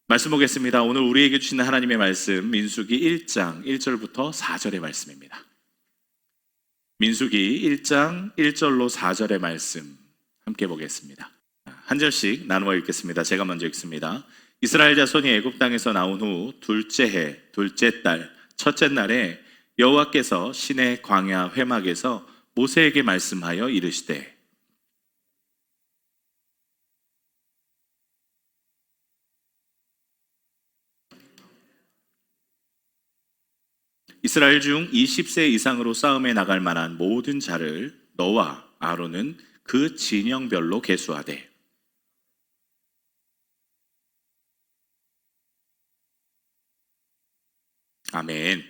말씀 보겠습니다. 오늘 우리에게 주시는 하나님의 말씀 민수기 1장 1절부터 4절의 말씀입니다. 민수기 1장 1절로 4절의 말씀 함께 보겠습니다. 한 절씩 나누어 읽겠습니다. 제가 먼저 읽습니다. 이스라엘 자손이 애굽 땅에서 나온 후 둘째 해 둘째 달 첫째 날에 여호와께서 시내 광야 회막에서 모세에게 말씀하여 이르시되 이스라엘 중 20세 이상으로 싸움에 나갈 만한 모든 자를 너와 아론은 그 진영별로 계수하되 아멘.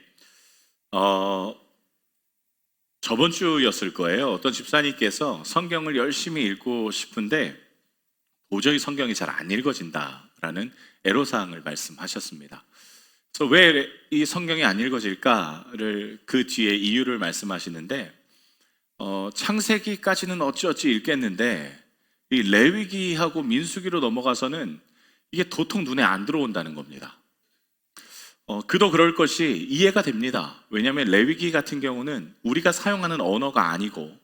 저번 주였을 거예요. 어떤 집사님께서 성경을 열심히 읽고 싶은데 도저히 성경이 잘 안 읽어진다라는 애로사항을 말씀하셨습니다. 그래서 왜 이 성경이 안 읽어질까를 그 뒤에 이유를 말씀하시는데 창세기까지는 어찌어찌 읽겠는데 이 레위기하고 민수기로 넘어가서는 이게 도통 눈에 안 들어온다는 겁니다. 그도 그럴 것이 이해가 됩니다. 왜냐하면 레위기 같은 경우는 우리가 사용하는 언어가 아니고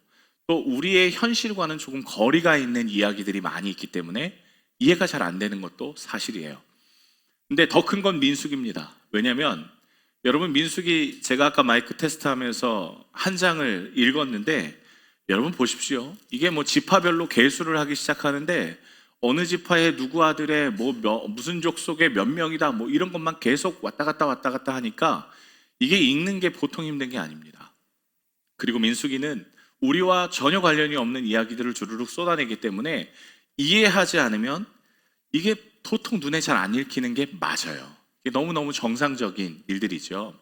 또 우리의 현실과는 조금 거리가 있는 이야기들이 많이 있기 때문에 이해가 잘 안 되는 것도 사실이에요. 근데 더 큰 건 민수기입니다. 왜냐하면 여러분 민수기 제가 아까 마이크 테스트 하면서 한 장을 읽었는데 여러분 보십시오. 이게 뭐 지파별로 계수를 하기 시작하는데 어느 지파의 누구 아들의 무슨 족속의 몇 명이다 뭐 이런 것만 계속 왔다 갔다 하니까 이게 읽는 게 보통 힘든 게 아닙니다. 그리고 민수기는 우리와 전혀 관련이 없는 이야기들을 주르륵 쏟아내기 때문에 이해하지 않으면 이게 도통 눈에 잘 안 읽히는 게 맞아요. 이게 너무너무 정상적인 일들이죠.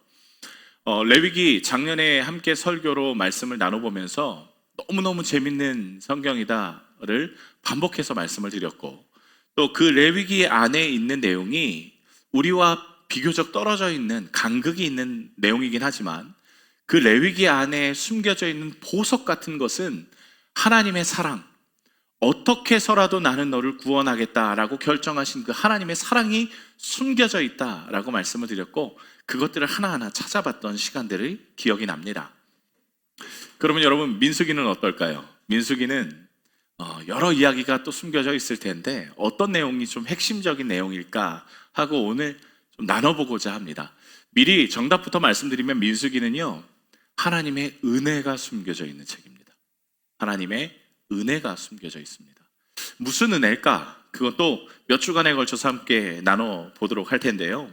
레위기 작년에 함께 설교로 말씀을 나눠보면서 너무너무 재밌는 성경이다를 반복해서 말씀을 드렸고 또 그 레위기 안에 있는 내용이 우리와 비교적 떨어져 있는 간극이 있는 내용이긴 하지만 그 레위기 안에 숨겨져 있는 보석 같은 것은 하나님의 사랑, 어떻게 해서라도 나는 너를 구원하겠다라고 결정하신 그 하나님의 사랑이 숨겨져 있다라고 말씀을 드렸고 그것들을 하나하나 찾아봤던 시간들이 기억이 납니다. 그러면 여러분 민수기는 어떨까요? 민수기는 여러 이야기가 또 숨겨져 있을 텐데 어떤 내용이 좀 핵심적인 내용일까 하고 오늘 좀 나눠보고자 합니다. 미리 정답부터 말씀드리면 민수기는요 하나님의 은혜가 숨겨져 있는 책입니다. 하나님의 은혜가 숨겨져 있습니다. 무슨 은혜일까? 그것도 몇 주간에 걸쳐서 함께 나눠보도록 할 텐데요.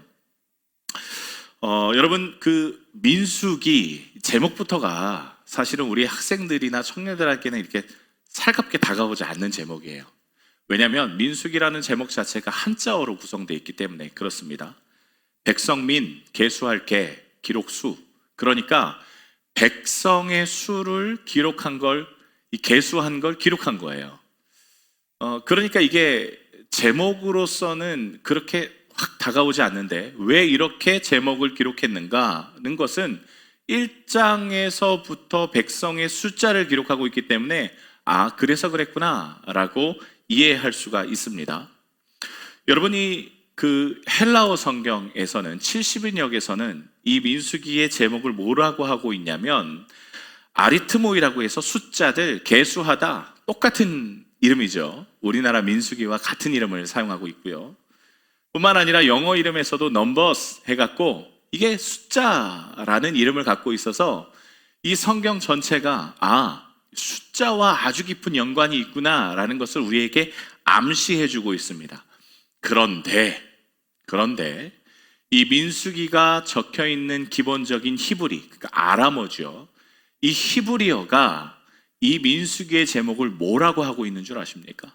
여러분 그 민수기 제목부터가 사실은 우리 학생들이나 청년들에게는 이렇게 살갑게 다가오지 않는 제목이에요. 왜냐하면 민수기라는 제목 자체가 한자어로 구성되어 있기 때문에 그렇습니다. 백성민, 계수할 계, 기록수. 그러니까 백성의 수를 기록한 걸 이 계수한 걸 기록한 거예요. 그러니까 이게 제목으로서는 그렇게 확 다가오지 않는데 왜 이렇게 제목을 기록했는가는 것은 1장에서부터 백성의 숫자를 기록하고 있기 때문에 그래서 그랬구나 라고 이해할 수가 있습니다. 여러분이 그 헬라어 성경에서는 70인역에서는 이 민수기의 제목을 뭐라고 하고 있냐면 아리트모이라고 해서 숫자들 계수하다 똑같은 이름이죠. 우리나라 민수기와 같은 이름을 사용하고 있고요. 뿐만 아니라 영어 이름에서도 numbers 해갖고 이게 숫자라는 이름을 갖고 있어서 이 성경 전체가 숫자와 아주 깊은 연관이 있구나라는 것을 우리에게 암시해주고 있습니다. 그런데 이 민수기가 적혀있는 기본적인 히브리, 그러니까 아람어죠. 이 히브리어가 이 민수기의 제목을 뭐라고 하고 있는 줄 아십니까?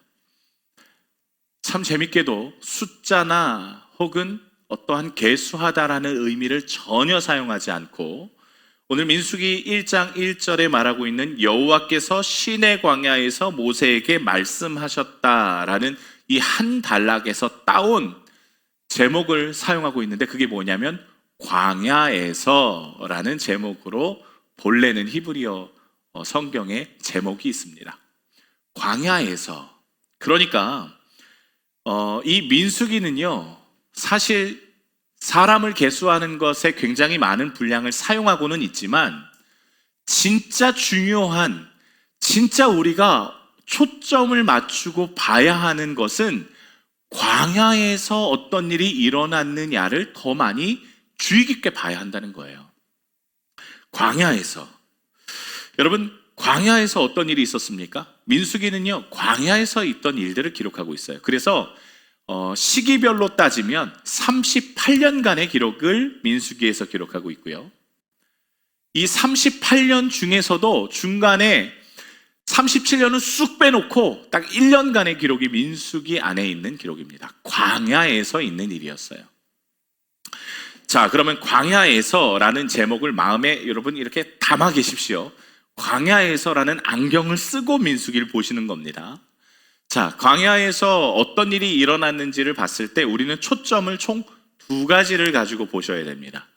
참 재밌게도 숫자나 혹은 어떠한 계수하다라는 의미를 전혀 사용하지 않고 오늘 민수기 1장 1절에 말하고 있는 여호와께서 시내 광야에서 모세에게 말씀하셨다라는 이 한 단락에서 따온 제목을 사용하고 있는데 그게 뭐냐면 광야에서라는 제목으로 본래는 히브리어 성경에 제목이 있습니다. 광야에서. 그러니까 이 민수기는요 사실 사람을 계수하는 것에 굉장히 많은 분량을 사용하고는 있지만 진짜 중요한, 진짜 우리가 초점을 맞추고 봐야 하는 것은 광야에서 어떤 일이 일어났느냐를 더 많이 주의 깊게 봐야 한다는 거예요. 광야에서. 여러분, 광야에서 어떤 일이 있었습니까? 민수기는요, 광야에서 있던 일들을 기록하고 있어요. 그래서 시기별로 따지면 38년간의 기록을 민수기에서 기록하고 있고요. 이 38년 중에서도 중간에 37년은 쑥 빼놓고 딱 1년간의 기록이 민수기 안에 있는 기록입니다. 광야에서 있는 일이었어요. 자, 그러면 광야에서라는 제목을 마음에 여러분 이렇게 담아 계십시오. 광야에서라는 안경을 쓰고 민수기를 보시는 겁니다. 자, 광야에서 어떤 일이 일어났는지를 봤을 때 우리는 초점을 총 두 가지를 가지고 보셔야 됩니다.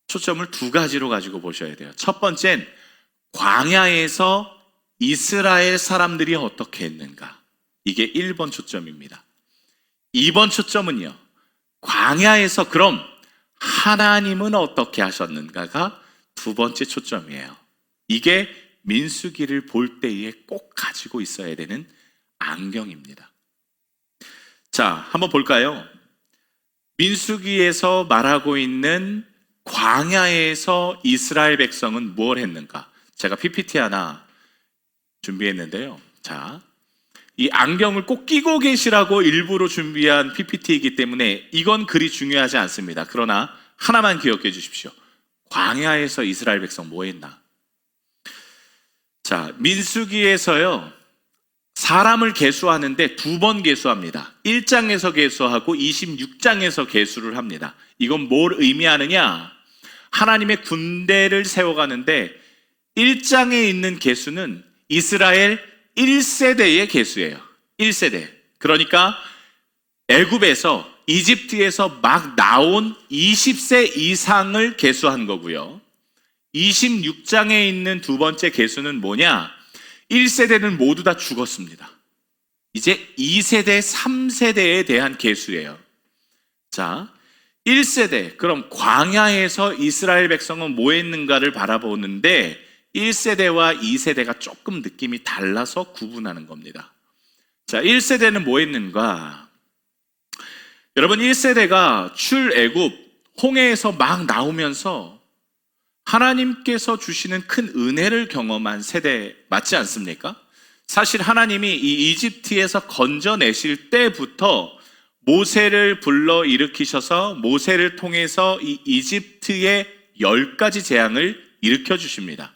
초점을 두 가지로 가지고 보셔야 돼요. 첫 번째는 광야에서 이스라엘 사람들이 어떻게 했는가. 이게 1번 초점입니다. 2번 초점은요, 광야에서 그럼 하나님은 어떻게 하셨는가가 두 번째 초점이에요. 이게 민수기를 볼 때에 꼭 가지고 있어야 되는 안경입니다. 자, 한번 볼까요? 민수기에서 말하고 있는 광야에서 이스라엘 백성은 뭘 했는가? 제가 PPT 하나 준비했는데요. 자, 이 안경을 꼭 끼고 계시라고 일부러 준비한 PPT이기 때문에 이건 그리 중요하지 않습니다. 그러나 하나만 기억해 주십시오. 광야에서 이스라엘 백성 뭐 했나? 자, 민수기에서요, 사람을 계수하는데 두 번 계수합니다. 1장에서 계수하고 26장에서 계수를 합니다. 이건 뭘 의미하느냐? 하나님의 군대를 세워가는데 1장에 있는 계수는 이스라엘 1세대의 계수예요. 1세대. 그러니까 애굽에서, 이집트에서 막 나온 20세 이상을 계수한 거고요. 26장에 있는 두 번째 계수는 뭐냐? 1세대는 모두 다 죽었습니다. 이제 2세대, 3세대에 대한 계수예요. 자, 1세대, 그럼 광야에서 이스라엘 백성은 뭐 했는가를 바라보는데 1세대와 2세대가 조금 느낌이 달라서 구분하는 겁니다. 자, 1세대는 뭐 했는가? 여러분, 1세대가 출애굽 홍해에서 막 나오면서 하나님께서 주시는 큰 은혜를 경험한 세대 맞지 않습니까? 사실 하나님이 이 이집트에서 건져내실 때부터 모세를 불러 일으키셔서 모세를 통해서 이 이집트의 10가지 재앙을 일으켜 주십니다.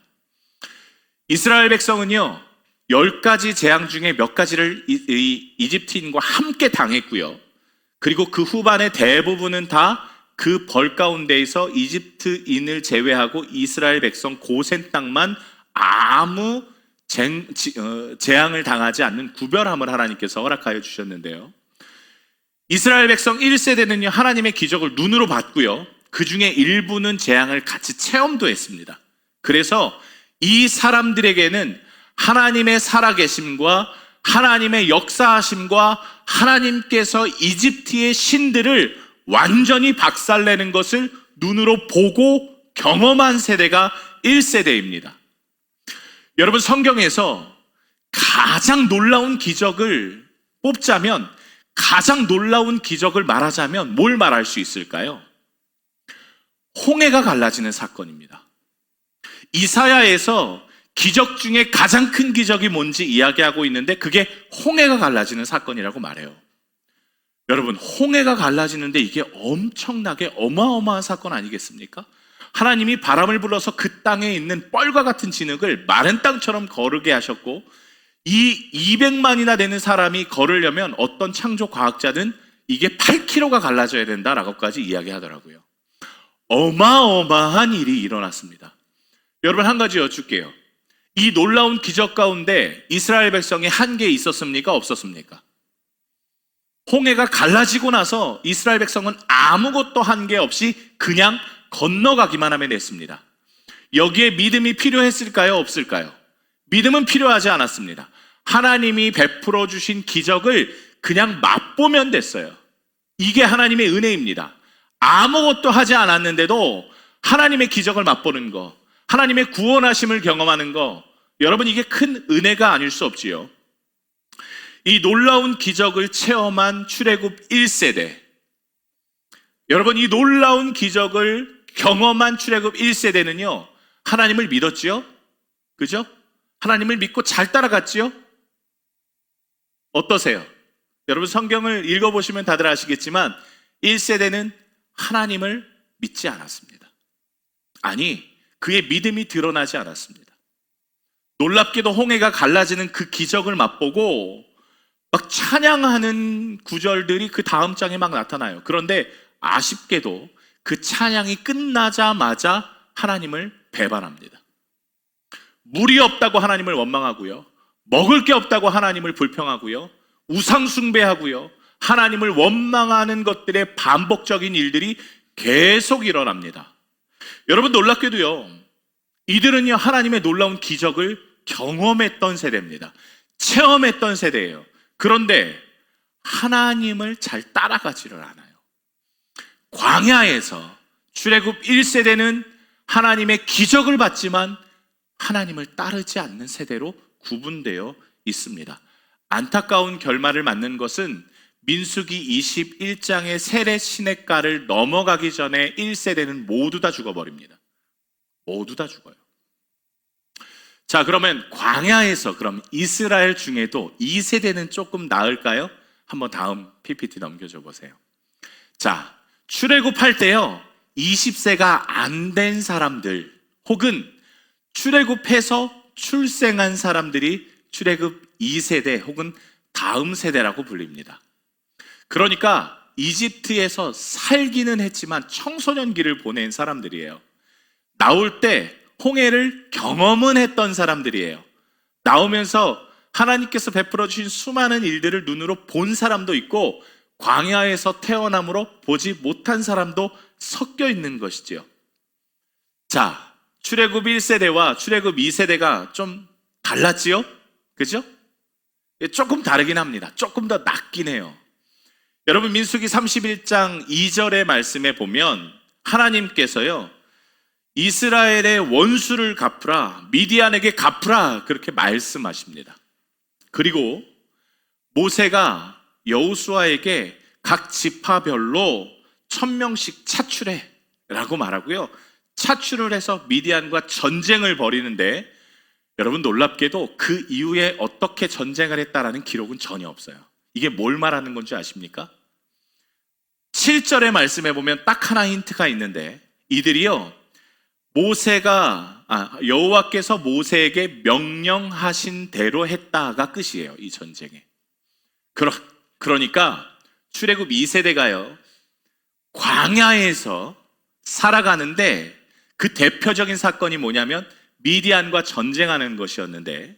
이스라엘 백성은요, 10가지 재앙 중에 몇 가지를 이집트인과 함께 당했고요. 그리고 그 후반에 대부분은 다 그 벌 가운데에서 이집트인을 제외하고 이스라엘 백성 고센 땅만 아무 재앙을 당하지 않는 구별함을 하나님께서 허락하여 주셨는데요. 이스라엘 백성 1세대는요, 하나님의 기적을 눈으로 봤고요. 그 중에 일부는 재앙을 같이 체험도 했습니다. 그래서 이 사람들에게는 하나님의 살아계심과 하나님의 역사하심과 하나님께서 이집트의 신들을 완전히 박살내는 것을 눈으로 보고 경험한 세대가 1세대입니다. 여러분, 성경에서 가장 놀라운 기적을 뽑자면, 가장 놀라운 기적을 말하자면 뭘 말할 수 있을까요? 홍해가 갈라지는 사건입니다. 이사야에서 기적 중에 가장 큰 기적이 뭔지 이야기하고 있는데 그게 홍해가 갈라지는 사건이라고 말해요. 여러분, 홍해가 갈라지는데 이게 엄청나게 어마어마한 사건 아니겠습니까? 하나님이 바람을 불러서 그 땅에 있는 뻘과 같은 진흙을 마른 땅처럼 거르게 하셨고, 이 200만이나 되는 사람이 걸으려면 어떤 창조 과학자는 이게 8km가 갈라져야 된다라고까지 이야기하더라고요. 어마어마한 일이 일어났습니다. 여러분, 한 가지 여쭙게요. 이 놀라운 기적 가운데 이스라엘 백성이 한계 있었습니까? 없었습니까? 홍해가 갈라지고 나서 이스라엘 백성은 아무것도 한계 없이 그냥 건너가기만 하면 됐습니다. 여기에 믿음이 필요했을까요? 없을까요? 믿음은 필요하지 않았습니다. 하나님이 베풀어 주신 기적을 그냥 맛보면 됐어요. 이게 하나님의 은혜입니다. 아무것도 하지 않았는데도 하나님의 기적을 맛보는 거, 하나님의 구원하심을 경험하는 거, 여러분 이게 큰 은혜가 아닐 수 없지요. 이 놀라운 기적을 체험한 출애굽 1세대, 여러분 이 놀라운 기적을 경험한 출애굽 1세대는요 하나님을 믿었지요? 그죠? 하나님을 믿고 잘 따라갔지요? 어떠세요? 여러분 성경을 읽어보시면 다들 아시겠지만 1세대는 하나님을 믿지 않았습니다. 아니, 그의 믿음이 드러나지 않았습니다. 놀랍게도 홍해가 갈라지는 그 기적을 맛보고 막 찬양하는 구절들이 그 다음 장에 막 나타나요. 그런데 아쉽게도 그 찬양이 끝나자마자 하나님을 배반합니다. 물이 없다고 하나님을 원망하고요, 먹을 게 없다고 하나님을 불평하고요, 우상 숭배하고요, 하나님을 원망하는 것들의 반복적인 일들이 계속 일어납니다. 여러분 놀랍게도요, 이들은요 하나님의 놀라운 기적을 경험했던 세대입니다. 체험했던 세대예요. 그런데 하나님을 잘 따라가지를 않아요. 광야에서 출애굽 1세대는 하나님의 기적을 받지만 하나님을 따르지 않는 세대로 구분되어 있습니다. 안타까운 결말을 맞는 것은 민수기 21장의 세례 시냇가를 넘어가기 전에 1세대는 모두 다 죽어버립니다. 모두 다 죽어요. 자, 그러면 광야에서 그럼 이스라엘 중에도 2세대는 조금 나을까요? 한번 다음 PPT 넘겨줘 보세요. 자, 출애굽할 때요 20세가 안 된 사람들 혹은 출애굽해서 출생한 사람들이 출애굽 2세대 혹은 다음 세대라고 불립니다. 그러니까 이집트에서 살기는 했지만 청소년기를 보낸 사람들이에요. 나올 때 홍해를 경험은 했던 사람들이에요. 나오면서 하나님께서 베풀어 주신 수많은 일들을 눈으로 본 사람도 있고 광야에서 태어남으로 보지 못한 사람도 섞여 있는 것이지요. 자, 출애굽 1세대와 출애굽 2세대가 좀 달랐지요? 그죠? 조금 다르긴 합니다. 조금 더 낫긴 해요. 여러분 민수기 31장 2절의 말씀에 보면 하나님께서요 이스라엘의 원수를 갚으라, 미디안에게 갚으라 그렇게 말씀하십니다. 그리고 모세가 여호수아에게 각 지파별로 1000명씩 차출해 라고 말하고요, 차출을 해서 미디안과 전쟁을 벌이는데 여러분 놀랍게도 그 이후에 어떻게 전쟁을 했다라는 기록은 전혀 없어요. 이게 뭘 말하는 건지 아십니까? 7절의 말씀에 보면 딱 하나 힌트가 있는데 이들이요 여호와께서 모세에게 명령하신 대로 했다가 끝이에요. 이 전쟁에. 그러니까 출애굽 2세대가요 광야에서 살아가는데 그 대표적인 사건이 뭐냐면 미디안과 전쟁하는 것이었는데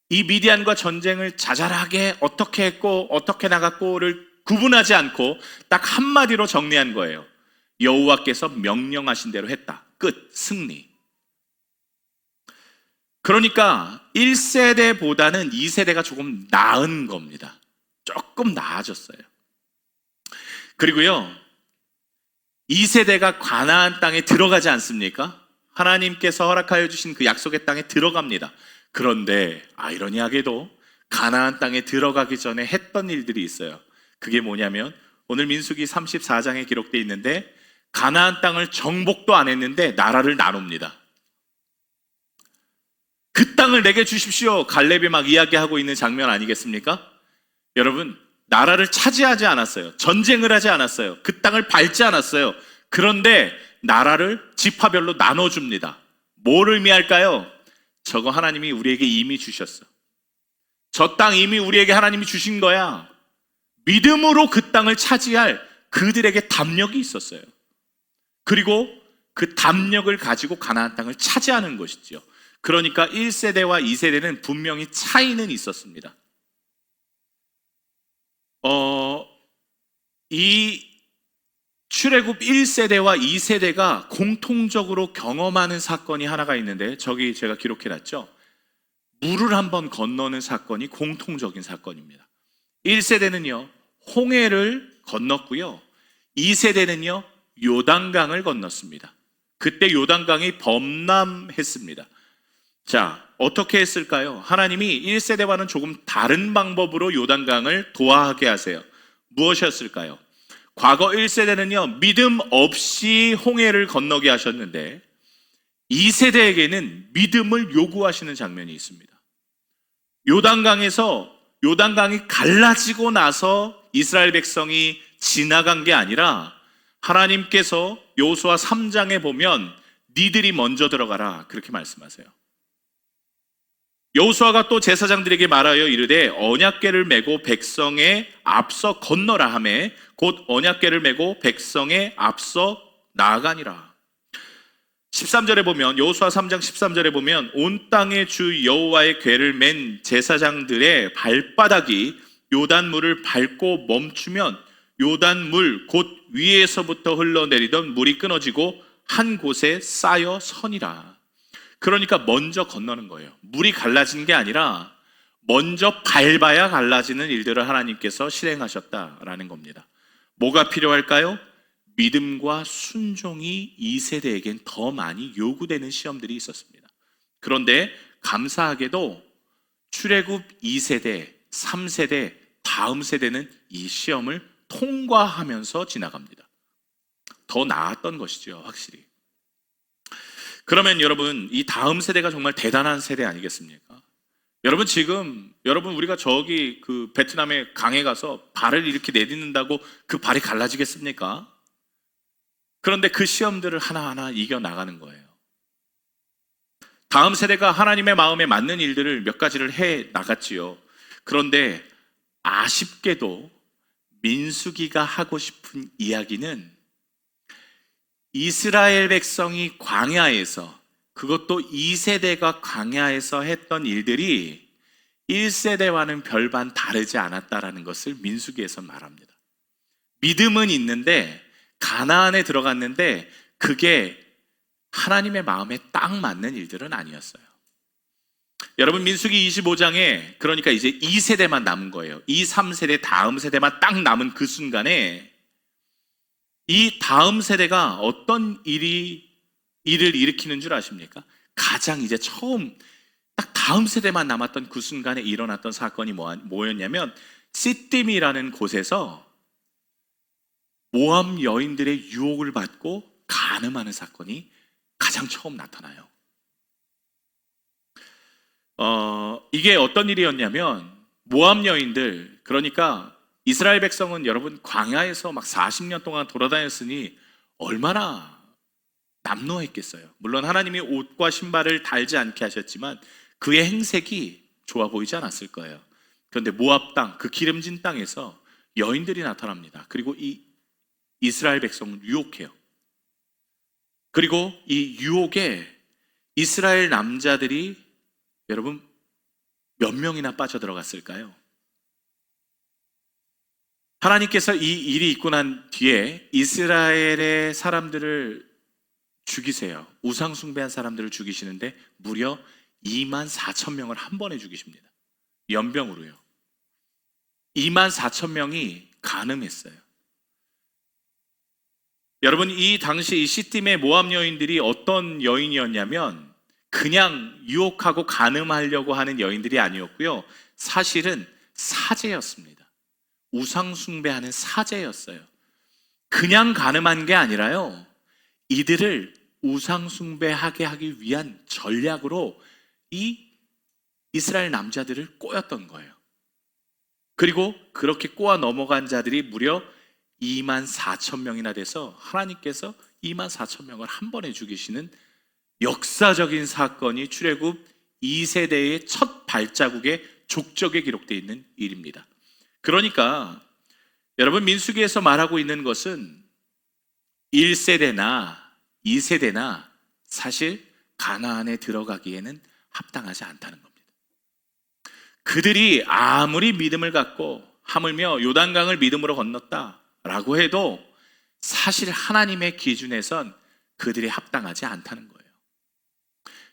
이 미디안과 전쟁을 자잘하게 어떻게 했고 어떻게 나갔고를 구분하지 않고 딱 한마디로 정리한 거예요. 여호와께서 명령하신 대로 했다. 끝. 승리. 그러니까 1세대보다는 2세대가 조금 나은 겁니다. 조금 나아졌어요. 그리고요 2세대가 가나안 땅에 들어가지 않습니까? 하나님께서 허락하여 주신 그 약속의 땅에 들어갑니다. 그런데 아이러니하게도 가나안 땅에 들어가기 전에 했던 일들이 있어요. 그게 뭐냐면 오늘 민수기 34장에 기록되어 있는데 가나안 땅을 정복도 안 했는데 나라를 나눕니다. 그 땅을 내게 주십시오. 갈렙이 막 이야기하고 있는 장면 아니겠습니까? 여러분 나라를 차지하지 않았어요. 전쟁을 하지 않았어요. 그 땅을 밟지 않았어요. 그런데 나라를 지파별로 나눠줍니다. 뭘 의미할까요? 저거 하나님이 우리에게 이미 주셨어. 저 땅 이미 우리에게 하나님이 주신 거야. 믿음으로 그 땅을 차지할 그들에게 담력이 있었어요. 그리고 그 담력을 가지고 가나안 땅을 차지하는 것이죠. 그러니까 1세대와 2세대는 분명히 차이는 있었습니다. 이 출애굽 1세대와 2세대가 공통적으로 경험하는 사건이 하나가 있는데 저기 제가 기록해놨죠. 물을 한번 건너는 사건이 공통적인 사건입니다. 1세대는요 홍해를 건넜고요. 2세대는요, 요단강을 건넜습니다. 그때 요단강이 범람했습니다. 자, 어떻게 했을까요? 하나님이 1세대와는 조금 다른 방법으로 요단강을 도하게 하세요. 무엇이었을까요? 과거 1세대는요, 믿음 없이 홍해를 건너게 하셨는데 2세대에게는 믿음을 요구하시는 장면이 있습니다. 요단강이 갈라지고 나서 이스라엘 백성이 지나간 게 아니라 하나님께서 여호수아 3장에 보면 니들이 먼저 들어가라 그렇게 말씀하세요. 여호수아가 또 제사장들에게 말하여 이르되 언약궤를 메고 백성에 앞서 건너라 하매 곧 언약궤를 메고 백성에 앞서 나아가니라. 13절에 보면 여호수아 3장 13절에 보면 온 땅의 주 여호와의 궤를 맨 제사장들의 발바닥이 요단물을 밟고 멈추면 요단물 곧 위에서부터 흘러내리던 물이 끊어지고 한 곳에 쌓여 서니라. 그러니까 먼저 건너는 거예요. 물이 갈라진 게 아니라 먼저 밟아야 갈라지는 일들을 하나님께서 실행하셨다라는 겁니다. 뭐가 필요할까요? 믿음과 순종이 2세대에겐 더 많이 요구되는 시험들이 있었습니다. 그런데 감사하게도 출애굽 2세대, 3세대, 다음 세대는 이 시험을 통과하면서 지나갑니다. 더 나았던 것이죠, 확실히. 그러면 여러분, 이 다음 세대가 정말 대단한 세대 아니겠습니까? 여러분, 지금 우리가 저기 그 베트남의 강에 가서 발을 이렇게 내딛는다고 그 발이 갈라지겠습니까? 그런데 그 시험들을 하나하나 이겨나가는 거예요. 다음 세대가 하나님의 마음에 맞는 일들을 몇 가지를 해 나갔지요. 그런데 아쉽게도 민수기가 하고 싶은 이야기는 이스라엘 백성이 광야에서, 그것도 2세대가 광야에서 했던 일들이 1세대와는 별반 다르지 않았다라는 것을 민수기에서 말합니다. 믿음은 있는데 가나안에 들어갔는데 그게 하나님의 마음에 딱 맞는 일들은 아니었어요. 여러분, 민수기 25장에 그러니까 이제 2세대만 남은 거예요. 2, 3세대 다음 세대만 딱 남은 그 순간에 이 다음 세대가 어떤 일을 일으키는 줄 아십니까? 가장 이제 처음 딱 다음 세대만 남았던 그 순간에 일어났던 사건이 뭐였냐면 시딤이라는 곳에서 모압 여인들의 유혹을 받고 간음하는 사건이 가장 처음 나타나요. 이게 어떤 일이었냐면 모압 여인들, 그러니까 이스라엘 백성은 여러분 광야에서 막 40년 동안 돌아다녔으니 얼마나 남노했겠어요. 물론 하나님이 옷과 신발을 달지 않게 하셨지만 그의 행색이 좋아 보이지 않았을 거예요. 그런데 모압 땅, 그 기름진 땅에서 여인들이 나타납니다. 그리고 이 이스라엘 백성을 유혹해요. 그리고 이 유혹에 이스라엘 남자들이 여러분 몇 명이나 빠져들어갔을까요? 하나님께서 이 일이 있고 난 뒤에 이스라엘의 사람들을 죽이세요. 우상 숭배한 사람들을 죽이시는데 무려 2만 4천 명을 한 번에 죽이십니다. 연병으로요. 2만 4천 명이 간음했어요. 여러분, 이 당시 이 시딤의 모압 여인들이 어떤 여인이었냐면 그냥 유혹하고 간음하려고 하는 여인들이 아니었고요. 사실은 사제였습니다. 우상 숭배하는 사제였어요. 그냥 간음한 게 아니라요, 이들을 우상 숭배하게 하기 위한 전략으로 이 이스라엘 남자들을 꼬였던 거예요. 그리고 그렇게 꼬아 넘어간 자들이 무려 2만 4천 명이나 돼서 하나님께서 2만 4천 명을 한 번에 죽이시는 역사적인 사건이 출애굽 2세대의 첫 발자국의 족적에 기록되어 있는 일입니다. 그러니까 여러분, 민수기에서 말하고 있는 것은 1세대나 2세대나 사실 가나안에 들어가기에는 합당하지 않다는 겁니다. 그들이 아무리 믿음을 갖고 하물며 요단강을 믿음으로 건넜다라고 해도 사실 하나님의 기준에선 그들이 합당하지 않다는 거예요.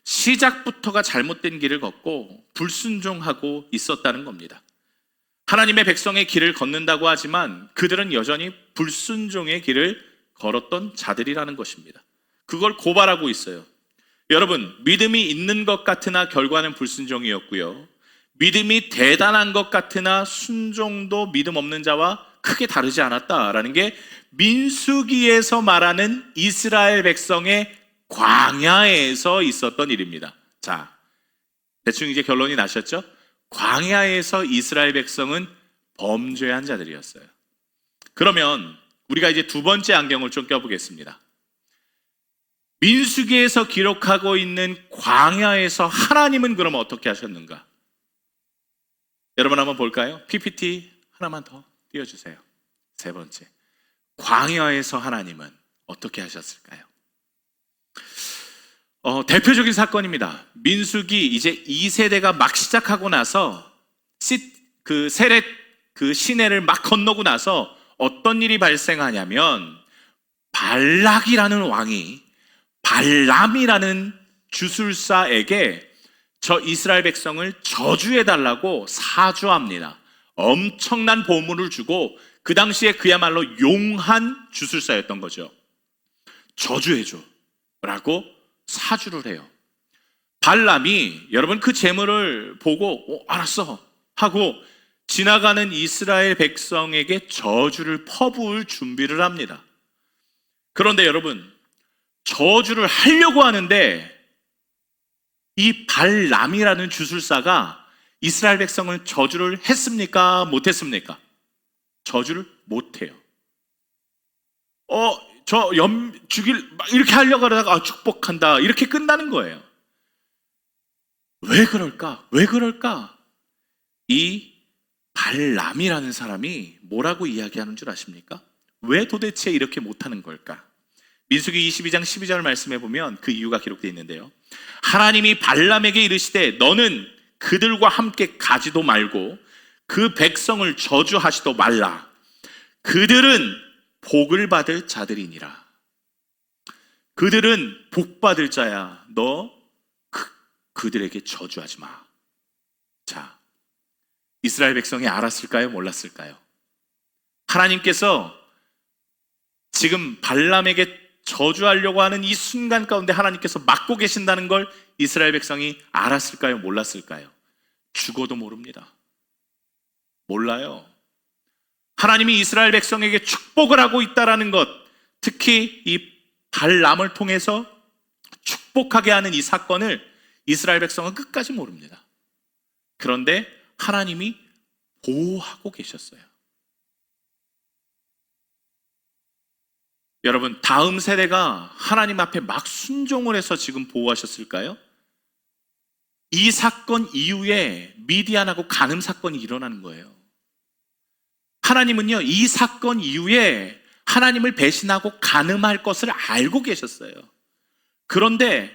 시작부터가 잘못된 길을 걷고 불순종하고 있었다는 겁니다. 하나님의 백성의 길을 걷는다고 하지만 그들은 여전히 불순종의 길을 걸었던 자들이라는 것입니다. 그걸 고발하고 있어요. 여러분, 믿음이 있는 것 같으나 결과는 불순종이었고요. 믿음이 대단한 것 같으나 순종도 믿음 없는 자와 크게 다르지 않았다라는 게 민수기에서 말하는 이스라엘 백성의 광야에서 있었던 일입니다. 자, 대충 이제 결론이 나셨죠? 광야에서 이스라엘 백성은 범죄한 자들이었어요. 그러면 우리가 이제 두 번째 안경을 좀 껴보겠습니다. 민수기에서 기록하고 있는 광야에서 하나님은 그럼 어떻게 하셨는가? 여러분 한번 볼까요? PPT 하나만 더 띄워주세요. 세 번째, 광야에서 하나님은 어떻게 하셨을까요? 대표적인 사건입니다. 민수기 이제 2세대가 막 시작하고 나서 그 세렛 그 시내를 막 건너고 나서 어떤 일이 발생하냐면 발락이라는 왕이 발람이라는 주술사에게 저 이스라엘 백성을 저주해달라고 사주합니다. 엄청난 보물을 주고 그 당시에 그야말로 용한 주술사였던 거죠. 저주해줘 라고 사주를 해요. 발람이 여러분 그 재물을 보고 알았어 하고 지나가는 이스라엘 백성에게 저주를 퍼부을 준비를 합니다. 그런데 여러분, 저주를 하려고 하는데 이 발람이라는 주술사가 이스라엘 백성을 저주를 했습니까? 못했습니까? 저주를 못해요. 죽일 이렇게 하려고 하다가 축복한다 이렇게 끝나는 거예요. 왜 그럴까? 이 발람이라는 사람이 뭐라고 이야기하는 줄 아십니까? 왜 도대체 이렇게 못하는 걸까? 민수기 22장 12절 말씀해 보면 그 이유가 기록되어 있는데요. 하나님이 발람에게 이르시되 너는 그들과 함께 가지도 말고 그 백성을 저주하지도 말라. 그들은 복을 받을 자들이니라. 그들은 복 받을 자야. 너 그들에게 저주하지 마. 자, 이스라엘 백성이 알았을까요? 몰랐을까요? 하나님께서 지금 발람에게 저주하려고 하는 이 순간 가운데 하나님께서 막고 계신다는 걸 이스라엘 백성이 알았을까요? 몰랐을까요? 죽어도 모릅니다. 몰라요. 하나님이 이스라엘 백성에게 축복을 하고 있다는 것, 특히 이 발람을 통해서 축복하게 하는 이 사건을 이스라엘 백성은 끝까지 모릅니다. 그런데 하나님이 보호하고 계셨어요. 여러분, 다음 세대가 하나님 앞에 막 순종을 해서 지금 보호하셨을까요? 이 사건 이후에 미디안하고 간음 사건이 일어나는 거예요. 하나님은요, 이 사건 이후에 하나님을 배신하고 간음할 것을 알고 계셨어요. 그런데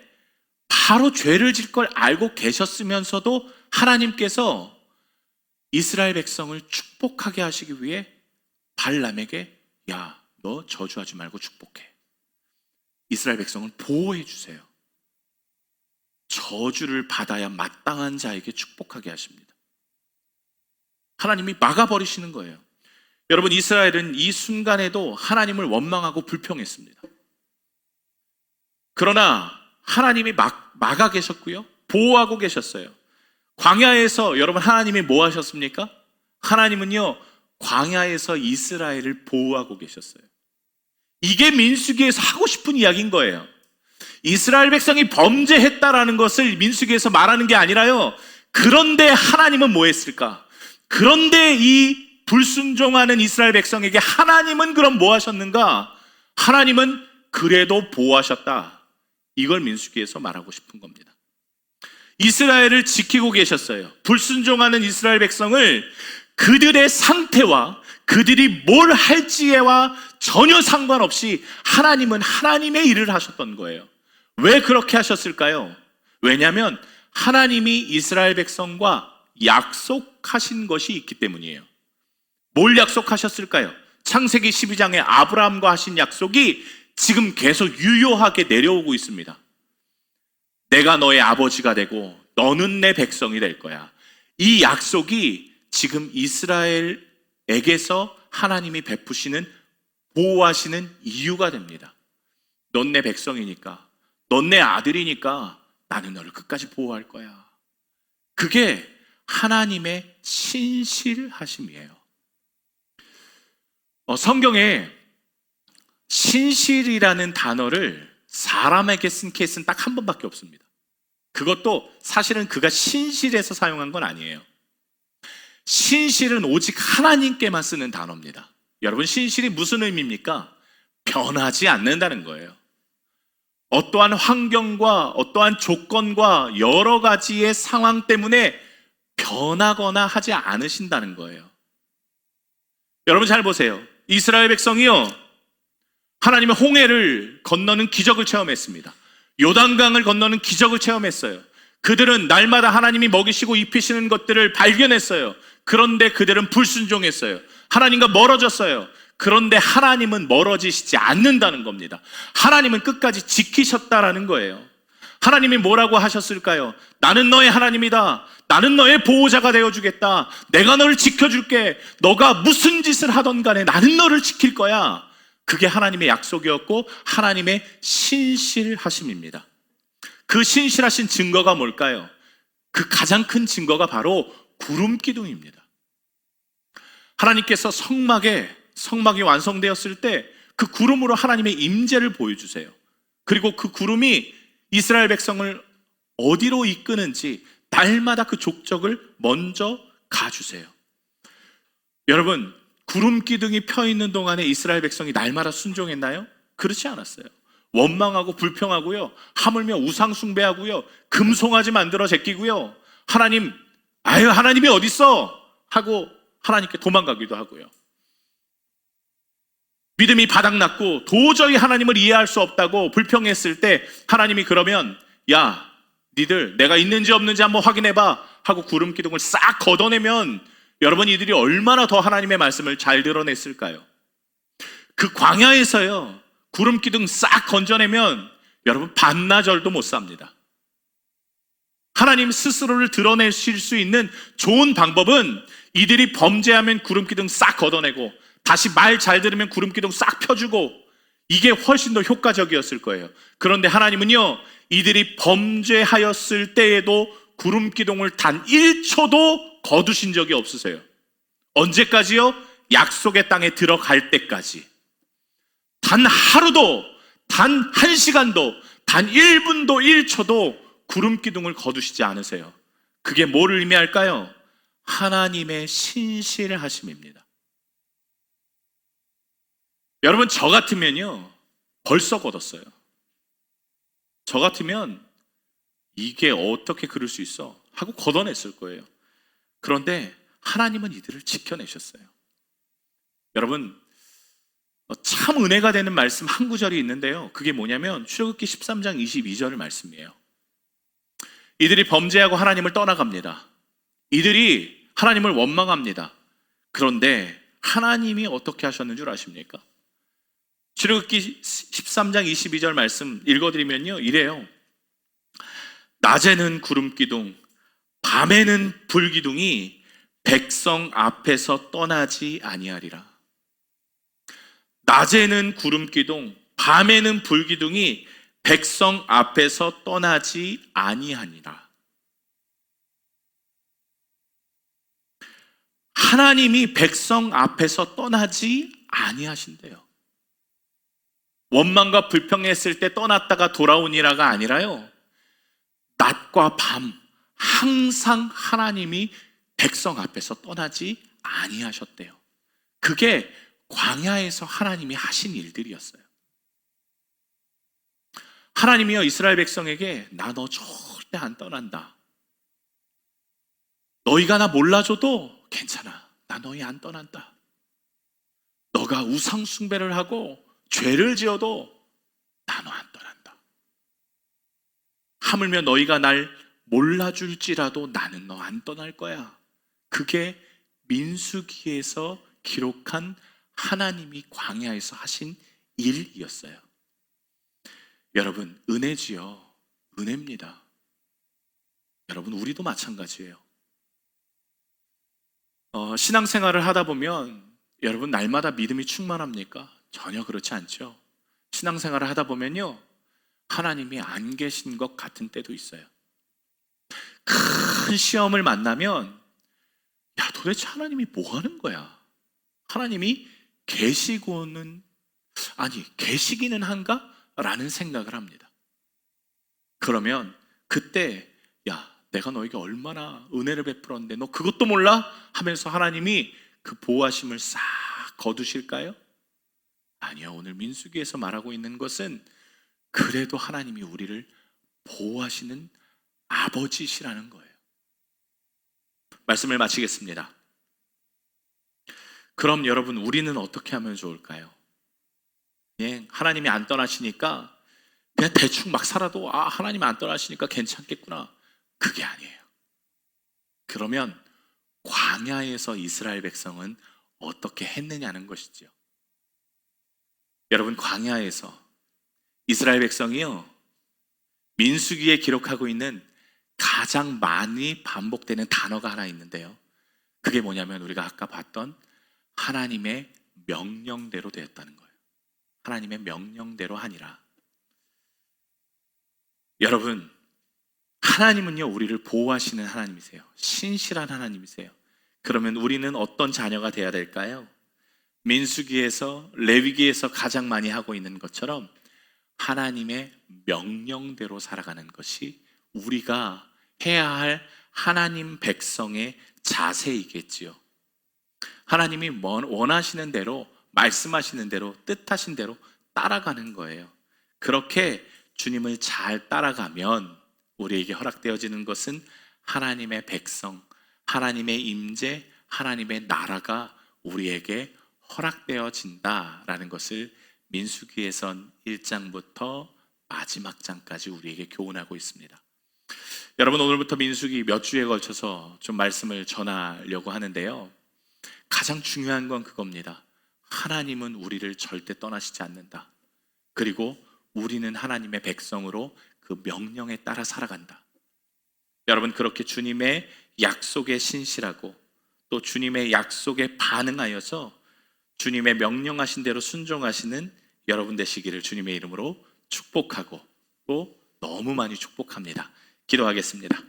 바로 죄를 질 걸 알고 계셨으면서도 하나님께서 이스라엘 백성을 축복하게 하시기 위해 발람에게 야, 너 저주하지 말고 축복해. 이스라엘 백성을 보호해 주세요. 저주를 받아야 마땅한 자에게 축복하게 하십니다. 하나님이 막아버리시는 거예요. 여러분, 이스라엘은 이 순간에도 하나님을 원망하고 불평했습니다. 그러나 하나님이 막아 계셨고요, 보호하고 계셨어요. 광야에서 여러분 하나님이 뭐 하셨습니까? 하나님은요, 광야에서 이스라엘을 보호하고 계셨어요. 이게 민수기에서 하고 싶은 이야기인 거예요. 이스라엘 백성이 범죄했다라는 것을 민수기에서 말하는 게 아니라요, 그런데 하나님은 뭐 했을까? 그런데 이 불순종하는 이스라엘 백성에게 하나님은 그럼 뭐 하셨는가? 하나님은 그래도 보호하셨다. 이걸 민수기에서 말하고 싶은 겁니다. 이스라엘을 지키고 계셨어요. 불순종하는 이스라엘 백성을 그들의 상태와 그들이 뭘 할지와 전혀 상관없이 하나님은 하나님의 일을 하셨던 거예요. 왜 그렇게 하셨을까요? 왜냐하면 하나님이 이스라엘 백성과 약속하신 것이 있기 때문이에요. 뭘 약속하셨을까요? 창세기 12장에 아브라함과 하신 약속이 지금 계속 유효하게 내려오고 있습니다. 내가 너의 아버지가 되고 너는 내 백성이 될 거야. 이 약속이 지금 이스라엘에게서 하나님이 베푸시는, 보호하시는 이유가 됩니다. 넌 내 백성이니까, 넌 내 아들이니까 나는 너를 끝까지 보호할 거야. 그게 하나님의 신실하심이에요. 성경에 신실이라는 단어를 사람에게 쓴 케이스는 딱 한 번밖에 없습니다. 그것도 사실은 그가 신실해서 사용한 건 아니에요. 신실은 오직 하나님께만 쓰는 단어입니다. 여러분, 신실이 무슨 의미입니까? 변하지 않는다는 거예요. 어떠한 환경과 어떠한 조건과 여러 가지의 상황 때문에 변하거나 하지 않으신다는 거예요. 여러분 잘 보세요. 이스라엘 백성이요, 하나님의 홍해를 건너는 기적을 체험했습니다. 요단강을 건너는 기적을 체험했어요. 그들은 날마다 하나님이 먹이시고 입히시는 것들을 발견했어요. 그런데 그들은 불순종했어요. 하나님과 멀어졌어요. 그런데 하나님은 멀어지시지 않는다는 겁니다. 하나님은 끝까지 지키셨다라는 거예요. 하나님이 뭐라고 하셨을까요? 나는 너의 하나님이다. 나는 너의 보호자가 되어주겠다. 내가 너를 지켜줄게. 너가 무슨 짓을 하던 간에 나는 너를 지킬 거야. 그게 하나님의 약속이었고 하나님의 신실하심입니다. 그 신실하신 증거가 뭘까요? 그 가장 큰 증거가 바로 구름 기둥입니다. 하나님께서 성막이 완성되었을 때 그 구름으로 하나님의 임재를 보여주세요. 그리고 그 구름이 이스라엘 백성을 어디로 이끄는지 날마다 그 족적을 먼저 가주세요. 여러분, 구름 기둥이 펴 있는 동안에 이스라엘 백성이 날마다 순종했나요? 그렇지 않았어요. 원망하고 불평하고요, 하물며 우상 숭배하고요, 금송아지 만들어 제끼고요, 하나님이 어디 있어? 하고 하나님께 도망가기도 하고요. 믿음이 바닥났고 도저히 하나님을 이해할 수 없다고 불평했을 때 하나님이 그러면, 야, 니들 내가 있는지 없는지 한번 확인해봐 하고 구름 기둥을 싹 걷어내면 여러분, 이들이 얼마나 더 하나님의 말씀을 잘 드러냈을까요? 그 광야에서요, 구름 기둥 싹 건져내면 여러분, 반나절도 못 삽니다. 하나님 스스로를 드러내실 수 있는 좋은 방법은 이들이 범죄하면 구름 기둥 싹 걷어내고 다시 말 잘 들으면 구름 기둥 싹 펴주고, 이게 훨씬 더 효과적이었을 거예요. 그런데 하나님은요, 이들이 범죄하였을 때에도 구름 기둥을 단 1초도 거두신 적이 없으세요. 언제까지요? 약속의 땅에 들어갈 때까지. 단 하루도, 단 1시간도, 단 1분도 1초도 구름 기둥을 거두시지 않으세요. 그게 뭐를 의미할까요? 하나님의 신실하심입니다. 여러분, 저 같으면요, 벌써 걷었어요. 저 같으면 이게 어떻게 그럴 수 있어? 하고 걷어냈을 거예요. 그런데 하나님은 이들을 지켜내셨어요. 여러분, 참 은혜가 되는 말씀 한 구절이 있는데요, 그게 뭐냐면 출애굽기 13장 22절 말씀이에요. 이들이 범죄하고 하나님을 떠나갑니다. 이들이 하나님을 원망합니다. 그런데 하나님이 어떻게 하셨는 줄 아십니까? 출애굽기 13장 22절 말씀 읽어드리면요, 이래요. 낮에는 구름 기둥, 밤에는 불 기둥이 백성 앞에서 떠나지 아니하리라. 낮에는 구름 기둥, 밤에는 불 기둥이 백성 앞에서 떠나지 아니하니라. 하나님이 백성 앞에서 떠나지 아니하신대요. 원망과 불평했을 때 떠났다가 돌아오니라가 아니라요, 낮과 밤 항상 하나님이 백성 앞에서 떠나지 아니하셨대요. 그게 광야에서 하나님이 하신 일들이었어요. 하나님이요, 이스라엘 백성에게 나 너 절대 안 떠난다. 너희가 나 몰라줘도 괜찮아. 나 너희 안 떠난다. 너가 우상 숭배를 하고 죄를 지어도 나 너 안 떠난다. 하물며 너희가 날 몰라줄지라도 나는 너 안 떠날 거야. 그게 민수기에서 기록한 하나님이 광야에서 하신 일이었어요. 여러분, 은혜지요. 은혜입니다. 여러분, 우리도 마찬가지예요. 신앙생활을 하다 보면 여러분 날마다 믿음이 충만합니까? 전혀 그렇지 않죠. 신앙생활을 하다 보면요, 하나님이 안 계신 것 같은 때도 있어요. 큰 시험을 만나면 야, 도대체 하나님이 뭐 하는 거야? 하나님이 계시고는 계시기는 한가? 라는 생각을 합니다. 그러면 그때 야, 내가 너에게 얼마나 은혜를 베풀었는데 너 그것도 몰라? 하면서 하나님이 그 보호하심을 싹 거두실까요? 아니요. 오늘 민수기에서 말하고 있는 것은 그래도 하나님이 우리를 보호하시는 아버지시라는 거예요. 말씀을 마치겠습니다. 그럼 여러분, 우리는 어떻게 하면 좋을까요? 하나님이 안 떠나시니까 그냥 대충 막 살아도 하나님이 안 떠나시니까 괜찮겠구나. 그게 아니에요. 그러면 광야에서 이스라엘 백성은 어떻게 했느냐는 것이죠. 여러분, 광야에서 이스라엘 백성이요, 민수기에 기록하고 있는 가장 많이 반복되는 단어가 하나 있는데요, 그게 뭐냐면 우리가 아까 봤던 하나님의 명령대로 되었다는 거예요. 하나님의 명령대로 하니라. 여러분, 하나님은요, 우리를 보호하시는 하나님이세요. 신실한 하나님이세요. 그러면 우리는 어떤 자녀가 되어야 될까요? 민수기에서, 레위기에서 가장 많이 하고 있는 것처럼 하나님의 명령대로 살아가는 것이 우리가 해야 할 하나님 백성의 자세이겠지요. 하나님이 원하시는 대로, 말씀하시는 대로, 뜻하신 대로 따라가는 거예요. 그렇게 주님을 잘 따라가면 우리에게 허락되어지는 것은 하나님의 백성, 하나님의 임재, 하나님의 나라가 우리에게 허락되어진다라는 것을 민수기에선 1장부터 마지막 장까지 우리에게 교훈하고 있습니다. 여러분, 오늘부터 민수기 몇 주에 걸쳐서 좀 말씀을 전하려고 하는데요, 가장 중요한 건 그겁니다. 하나님은 우리를 절대 떠나시지 않는다. 그리고 우리는 하나님의 백성으로 그 명령에 따라 살아간다. 여러분, 그렇게 주님의 약속에 신실하고 또 주님의 약속에 반응하여서 주님의 명령하신 대로 순종하시는 여러분 되시기를 주님의 이름으로 축복하고 또 너무 많이 축복합니다. 기도하겠습니다.